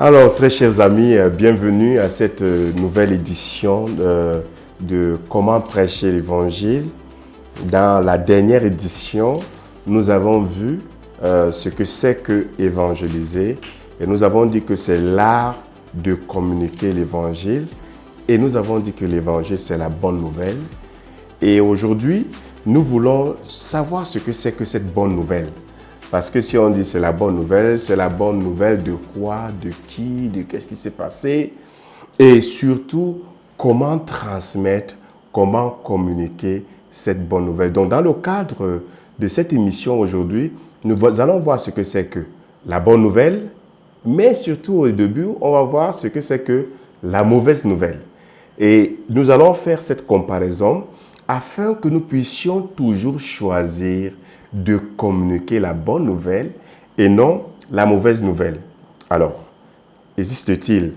Alors, très chers amis, bienvenue à cette nouvelle édition de Comment prêcher l'Évangile. Dans la dernière édition, nous avons vu ce que c'est que évangéliser et nous avons dit que c'est l'art de communiquer l'Évangile et nous avons dit que l'Évangile, c'est la bonne nouvelle. Et aujourd'hui, nous voulons savoir ce que c'est que cette bonne nouvelle. Parce que si on dit c'est la bonne nouvelle de quoi, de qui, de qu'est-ce qui s'est passé et surtout comment transmettre, comment communiquer cette bonne nouvelle. Donc dans le cadre de cette émission aujourd'hui, nous allons voir ce que c'est que la bonne nouvelle, mais surtout au début, on va voir ce que c'est que la mauvaise nouvelle. Et nous allons faire cette comparaison afin que nous puissions toujours choisir de communiquer la bonne nouvelle et non la mauvaise nouvelle. Alors, existe-t-il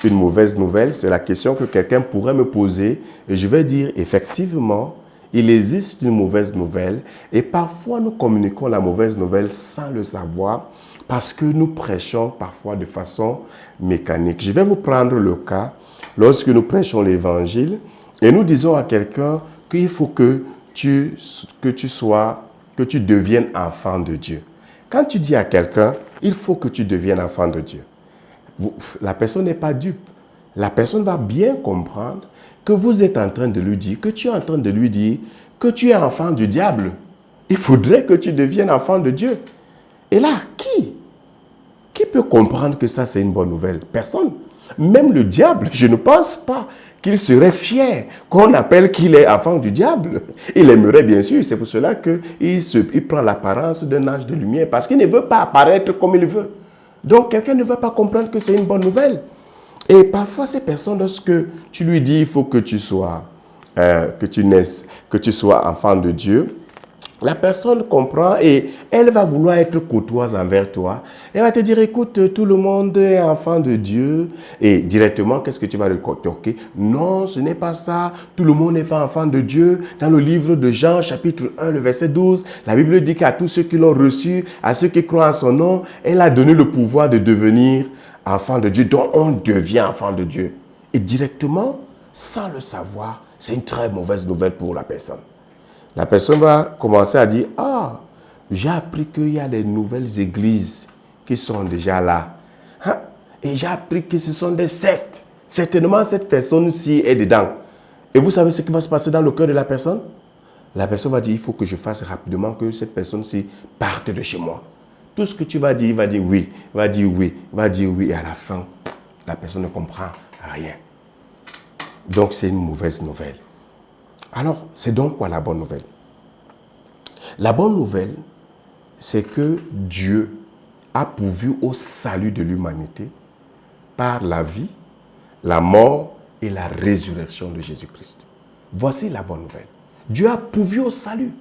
une mauvaise nouvelle? C'est la question que quelqu'un pourrait me poser et je vais dire effectivement, il existe une mauvaise nouvelle et parfois nous communiquons la mauvaise nouvelle sans le savoir parce que nous prêchons parfois de façon mécanique. Je vais vous prendre le cas lorsque nous prêchons l'évangile et nous disons à quelqu'un qu'il faut que tu deviennes enfant de Dieu. Quand tu dis à quelqu'un, il faut que tu deviennes enfant de Dieu, la personne n'est pas dupe. La personne va bien comprendre que vous êtes en train de lui dire, que tu es en train de lui dire que tu es enfant du diable. Il faudrait que tu deviennes enfant de Dieu. Et là, qui peut comprendre que ça, c'est une bonne nouvelle? Personne. Même le diable, je ne pense pas qu'il serait fier qu'on appelle qu'il est enfant du diable. Il aimerait bien sûr, c'est pour cela qu'il prend l'apparence d'un ange de lumière, parce qu'il ne veut pas apparaître comme il veut. Donc quelqu'un ne va pas comprendre que c'est une bonne nouvelle. Et parfois ces personnes, lorsque tu lui dis il faut que tu sois, que tu naisses, que tu sois enfant de Dieu, la personne comprend et elle va vouloir être courtoise envers toi. Elle va te dire, écoute, tout le monde est enfant de Dieu. Et directement, qu'est-ce que tu vas rétorquer? Non, ce n'est pas ça. Tout le monde n'est pas enfant de Dieu. Dans le livre de Jean, chapitre 1, le verset 12, la Bible dit qu'à tous ceux qui l'ont reçu, à ceux qui croient en son nom, elle a donné le pouvoir de devenir enfant de Dieu. Donc, on devient enfant de Dieu. Et directement, sans le savoir, c'est une très mauvaise nouvelle pour la personne. La personne va commencer à dire, ah, j'ai appris qu'il y a des nouvelles églises qui sont déjà là. Et j'ai appris que ce sont des sectes. Certainement, cette personne-ci est dedans. Et vous savez ce qui va se passer dans le cœur de la personne? La personne va dire, il faut que je fasse rapidement que cette personne-ci parte de chez moi. Tout ce que tu vas dire, il va dire oui, va dire oui, va dire oui. Et à la fin, la personne ne comprend rien. Donc, c'est une mauvaise nouvelle. Alors, c'est donc quoi la bonne nouvelle? La bonne nouvelle, c'est que Dieu a pourvu au salut de l'humanité par la vie, la mort et la résurrection de Jésus-Christ. Voici la bonne nouvelle. Dieu a pourvu au salut.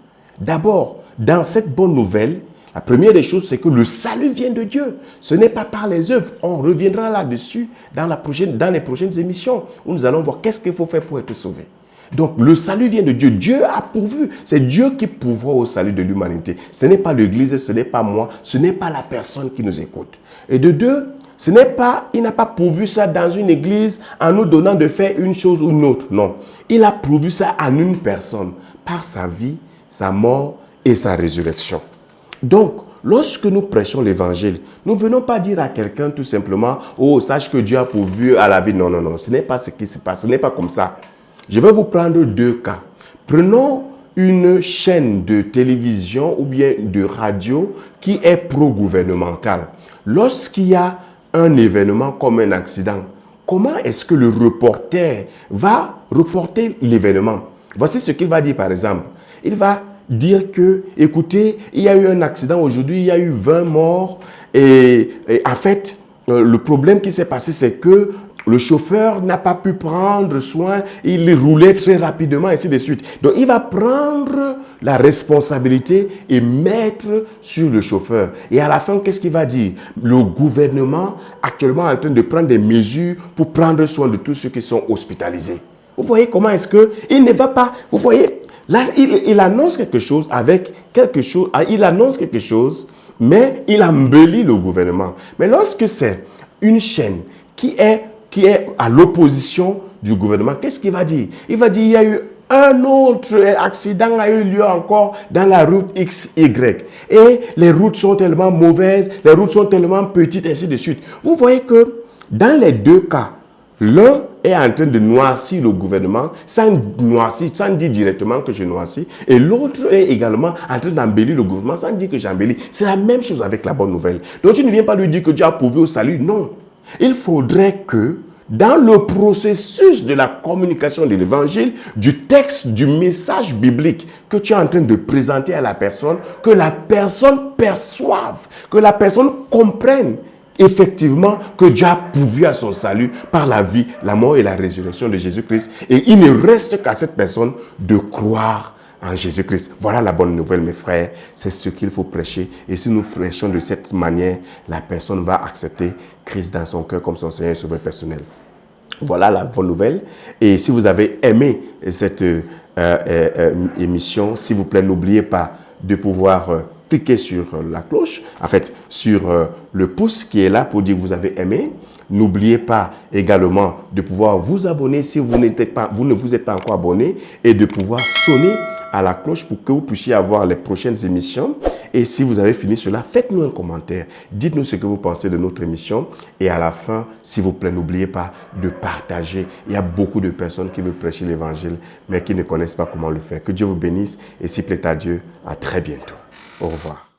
D'abord, dans cette bonne nouvelle, la première des choses, c'est que le salut vient de Dieu. Ce n'est pas par les œuvres. On reviendra là-dessus dans les prochaines émissions où nous allons voir qu'est-ce qu'il faut faire pour être sauvé. Donc, le salut vient de Dieu. Dieu a pourvu. C'est Dieu qui pourvoit au salut de l'humanité. Ce n'est pas l'Église, ce n'est pas moi, ce n'est pas la personne qui nous écoute. Et de deux, il n'a pas pourvu ça dans une église en nous donnant de faire une chose ou une autre. Non. Il a pourvu ça en une personne, par sa vie, sa mort et sa résurrection. Donc, lorsque nous prêchons l'évangile, nous ne venons pas dire à quelqu'un tout simplement, oh, sache que Dieu a pourvu à la vie. Non, non, non. Ce n'est pas ce qui se passe. Ce n'est pas comme ça. Je vais vous prendre deux cas. Prenons une chaîne de télévision ou bien de radio qui est pro-gouvernementale. Lorsqu'il y a un événement comme un accident, comment est-ce que le reporter va reporter l'événement? Voici ce qu'il va dire par exemple. Il va dire que, écoutez, il y a eu un accident aujourd'hui, il y a eu 20 morts et en fait, le problème qui s'est passé, c'est que le chauffeur n'a pas pu prendre soin, il roulait très rapidement, ainsi de suite. Donc, il va prendre la responsabilité et mettre sur le chauffeur. Et à la fin, qu'est-ce qu'il va dire? Le gouvernement actuellement est en train de prendre des mesures pour prendre soin de tous ceux qui sont hospitalisés. Vous voyez comment est-ce qu'il ne va pas... Vous voyez, là, il annonce quelque chose avec quelque chose. Il annonce quelque chose, mais il embellit le gouvernement. Mais lorsque c'est une chaîne qui est à l'opposition du gouvernement, qu'est-ce qu'il va dire? Il va dire, il y a eu un autre accident a eu lieu encore dans la route XY. Et les routes sont tellement mauvaises, les routes sont tellement petites, ainsi de suite. Vous voyez que dans les deux cas, l'un est en train de noircir le gouvernement, sans dire directement que je noircis, et l'autre est également en train d'embellir le gouvernement sans dire que j'embellis. C'est la même chose avec la bonne nouvelle. Donc tu ne viens pas lui dire que Dieu a pourvu au salut, non. Il faudrait que dans le processus de la communication de l'évangile, du texte, du message biblique que tu es en train de présenter à la personne, que la personne perçoive, que la personne comprenne effectivement que Dieu a pourvu à son salut par la vie, la mort et la résurrection de Jésus-Christ. Et il ne reste qu'à cette personne de croire en Jésus-Christ. Voilà la bonne nouvelle, mes frères. C'est ce qu'il faut prêcher. Et si nous prêchons de cette manière, la personne va accepter Christ dans son cœur comme son Seigneur et Sauveur personnel. Voilà la bonne nouvelle. Et si vous avez aimé cette émission, s'il vous plaît, n'oubliez pas de pouvoir cliquer sur la cloche, en fait, sur le pouce qui est là pour dire que vous avez aimé. N'oubliez pas également de pouvoir vous abonner si vous ne vous êtes pas encore abonné et de pouvoir sonner à la cloche pour que vous puissiez avoir les prochaines émissions. Et si vous avez fini cela, faites-nous un commentaire. Dites-nous ce que vous pensez de notre émission. Et à la fin, s'il vous plaît, n'oubliez pas de partager. Il y a beaucoup de personnes qui veulent prêcher l'évangile, mais qui ne connaissent pas comment le faire. Que Dieu vous bénisse et s'il plaît à Dieu, à très bientôt. Au revoir.